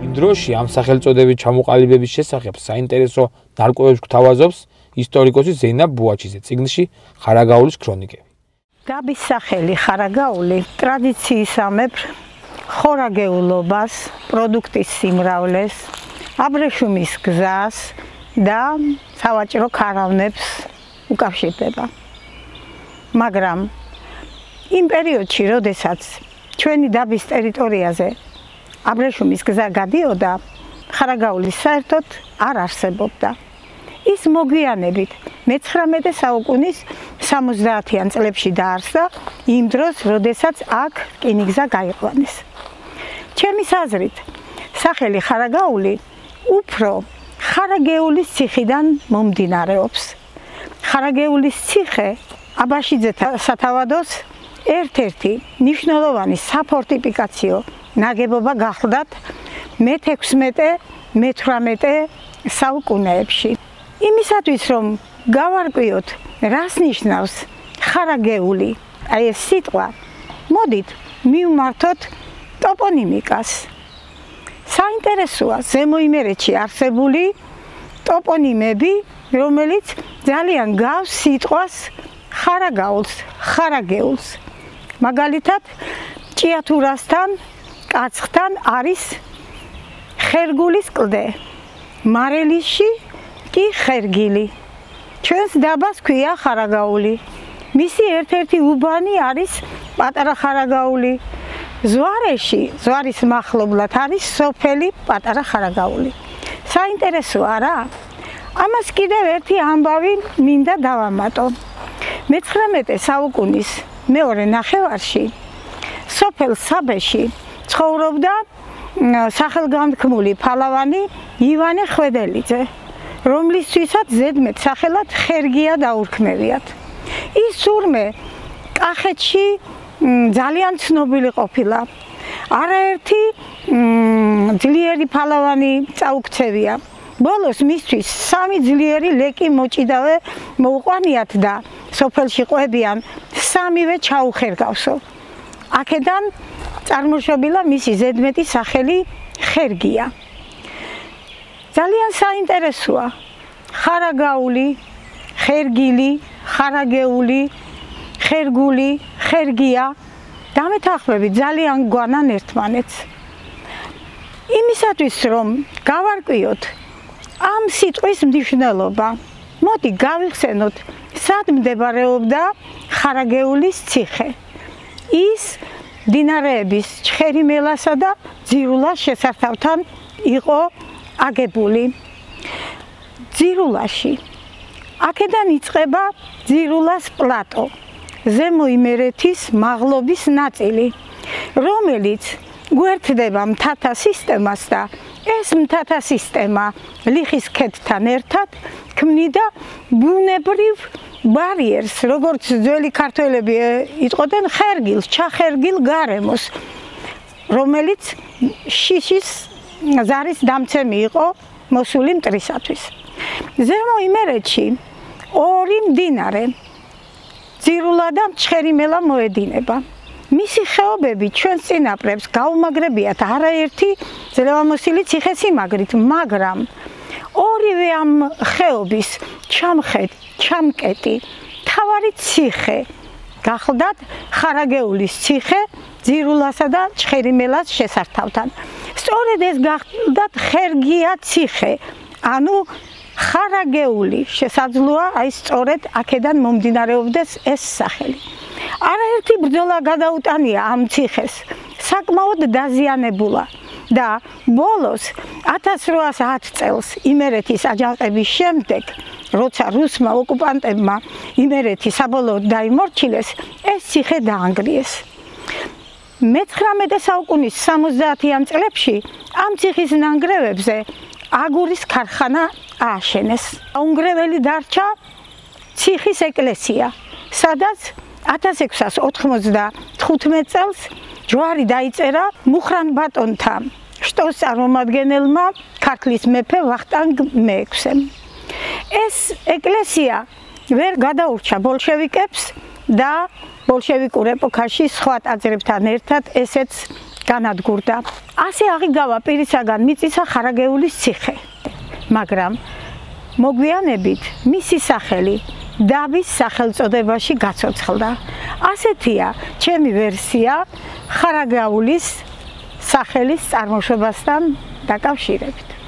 იმ დროში ამ სახელწოდების ჩამოყალიბების შესახებ საინტერესო ნარკვევებს გვთავაზობს ისტორიკოსი ზეინა ბუაჩიძე წიგნში ხარაგაულის ქრონიკები. დაბის სახელი ხარაგაული ტრადიციისამებრ ხორაგეულობას, პროდუქტის სიმრავლეს, აბრეშუმის გზას და სავაჭრო ქარავნებს უკავშირდება. მაგრამ იმ პერიოდში, როდესაც ჩვენი დაბის ტერიტორიაზე აბრეშუმის გზა გადიოდა, ხარაგაული საერთოდ არ არსებობდა. ის მოგვიანებით მე-19 საუკუნის 70-იან წლებში დაარსდა, იმ დროს, როდესაც აქ რკინიგზა გაიყვანეს. ჩემის აზრით, სახელი ხარაგაული უფრო ხარაგეულის ციხიდან მომდინარეობს. ხარაგეულის ციხე აბაშიძეთა სათავადოს ერთ-ერთი მნიშვნელოვანი საფორტიფიკაციო ნაგებობა გახლდათ მე-16-მე-18 საუკუნეებში. იმისათვის, რომ გავარკვიოთ, რას ნიშნავს ხარაგეული, აი ეს სიტყვა, მოდით მივმართოთ ტოპონიმიკას. საინტერესოა ზემო იმერეთში არსებული ტოპონიმები, რომელიც ძალიან გავს სიტყვას ხარაგაულს, ხარაგეულს. მაგალითად, ჭიათურასთან, კაცხთან არის ხერგულის კლდე, მარელისში კი ხერგილი. ჩვენს დაბას ქვია ხარაგაული. მისი ერთ-ერთი უბანი არის პატარა ხარაგაული. ზვარეში, ზვარის მახლობლად არის სოფელი პატარა ხარაგაული. საინტერესოა რა? ამას კიდევ ერთი ამბავი მინდა დავამატო. მე-19 საუკუნის მეორე ნახევარში სოფელ საბეში ცხოვრობდა სახელგანთქმული ფალავანი ივანე ხვედელიძე, რომლისთვისაც ზედმეტ სახელად ხერგია დაურქმევიათ. ის ურმე კახეთში ძალიან ცნობილი ყოფილა. არაერთი ძლიერი ფალავანი წაუქცევია. ბოლოს მისთვის 3 ძლიერი ლეკი მოჭიდავე მოუყვანიათ და სოფელში ყვებიან 3-ვე ჩაუხერგავსო. აქედან წარმოშობილა მისი ზედმეტი სახელი ხერგია. ძალიან საინტერესოა. ხარაგაული, ხერგილი, ხარაგეული, ხერგული, ხერგია დამეთანხმები ძალიან გვანან ერთმანეთს. იმისათვის, რომ გავარკვიოთ ამ სიტყვის მნიშვნელობა, მოდი გავიხსენოთ, სად მდებარეობდა ხარაგეულის ციხე. ის მდინარეების ჩხერიმელასა და ძირულას შესართავთან იყო აგებული. ძირულაში აქედან იწყება ძირულას პლატო, ზემო იმერეთის მაღლობის ნაწილი, რომელიც გვერდდება მთათა სისტემას და ეს მთათა სისტემა ლიხის ქედთან ერთად ქმნიდა ბუნებრივ ბარიერს, როგორც ძველი ქართველები იტყოდნენ ხერგილს, ჩახერგილ გარემოს, რომელიც შიშის ზარის დამცემი იყო მოსული მტრისათვის. ზემო იმერეთში ორი მდინარე, ძირულა და ჩხერიმელა მოედინება. მისი ხეობები ჩვენს წინაპრებს გაუმაგრებიათ არაერთი ძლევამოსილი ციხესიმაგრით, მაგრამ ორივე ამ ხეობის ჩამკეტი მთავარი ციხე გახლდათ ხარაგეულის ციხე ძირულასა და ჩხერიმელას შესართავთან. სწორედ ეს გახლდათ ხერგია ციხე, ანუ ხარაგეული შესაძლოა აი სწორედ აქედან მომდინარეობდეს ეს სახელი. არაერთი ბრძოლა გადაუტანია ამ ციხეს, საკმაოდ დაზიანებულა და ბოლოს 1810 წელს იმერეთის აჯანყების შემდეგ, როცა რუსმა ოკუპანტებმა იმერეთი საბოლოოდ დაიმორჩილეს, ეს ციხე დაანგრიეს. მე-19 საუკუნის 70-იან წლებში ამ ციხის ნანგრევებზე აგურის ქარხანა ააშენეს. დაუნგრეველი დარჩა ციხის ეკლესია, სადაც 1695 წელს ჯვარი დაიწერა მუხრან ბატონთა შტოს წარმომადგენელმა ქართლის მეფე ვახტანგ მე-6-ემ. ეს ეკლესია ვერ გადაურჩა ბოლშევიკებს და ბოლშევიკურ ეპოქაში სხვა ტაძრებთან ერთად ესეც განადგურდა. ასე აღიგავა პირისაგან მიწისა ხარაგეულის ციხე. მაგრამ მოგვიანებით მისი სახელი დავის სახელწოდებაში გაცოცხლდა. ასეთია ჩემი ვერსია ხარაგეულის სახელის წარმოშობასთან დაკავშირებით.